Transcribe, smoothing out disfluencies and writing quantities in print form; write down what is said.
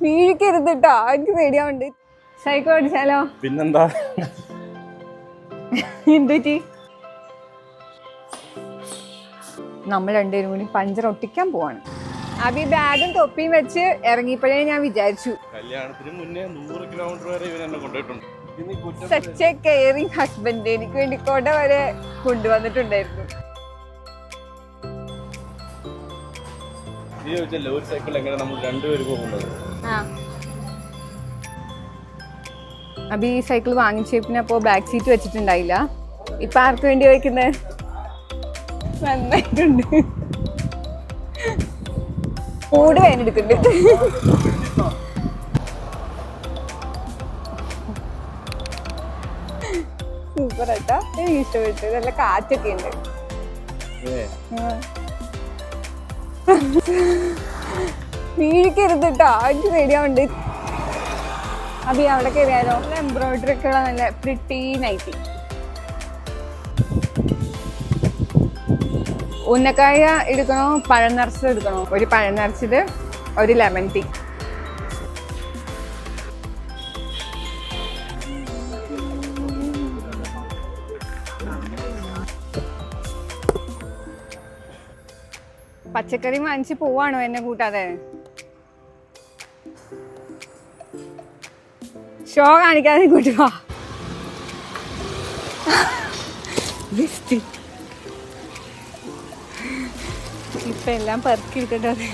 വീഴിക്കരുത് കേട്ടോ, എനിക്ക് പേടിയാവുണ്ട്. സൈക്കിൾ ഓടിച്ചാലോ? പിന്നെന്താ? എന്തുപറ്റി? നമ്മൾ രണ്ടുപേരും കൂടി പഞ്ചർ ഒട്ടിക്കാൻ പോവാണ്. അഭി ബാഗും തൊപ്പിയും വെച്ച് ഇറങ്ങിയപ്പോഴേ ഞാൻ വിചാരിച്ചു കല്യാണത്തിന് മുന്നേ 100 കിലോമീറ്റർ വരെ ഇവൻ എന്നെ കൊണ്ടുപോയിട്ടുണ്ട്. Such a caring husband. എനിക്ക് വേണ്ടി കൊട വരെ കൊണ്ടുവന്നിട്ടുണ്ടായിരുന്നു. ഒരു സൈക്കിൾ എങ്ങനെ നമ്മൾ രണ്ടുപേരും പോകുന്നത്? അഭി ഈ സൈക്കിൾ വാങ്ങിച്ചേപ്പിന് അപ്പോ ബാക്ക് സീറ്റ് വെച്ചിട്ടുണ്ടായില്ല. ഇപ്പൊ ആർക്ക് വേണ്ടി വയ്ക്കുന്നത്? നന്നായിട്ടുണ്ട്. മൂട് വേനെടുക്കുന്നുണ്ട്. സൂപ്പർ ആട്ടാ, എനിക്ക് ഇഷ്ടപ്പെട്ടു. നല്ല കാറ്റൊക്കെ ഉണ്ട്. വീഴിക്കരുത് കേട്ടോ, എനിക്ക് പേടിയാവുണ്ട്. അഭി അവിടെ കയറിയാലോ? എംബ്രോയിഡറി ഒക്കെ ഉള്ള നല്ല പ്രിട്ടി നൈറ്റി. ഉന്നക്കായ എടുക്കണോ പഴം നിറച്ചത് എടുക്കണോ? ഒരു പഴം നിറച്ചത്, ഒരു ലെമൺ ടീ. പച്ചക്കറി വാങ്ങിച്ച് പോവാണോ എന്നെ കൂട്ടാതെ? ഷോ കാണിക്കാതെ കൂട്ടുവാ. ഇപ്പൊ എല്ലാം പെറുക്കി ഇട്ടിട്ടത്.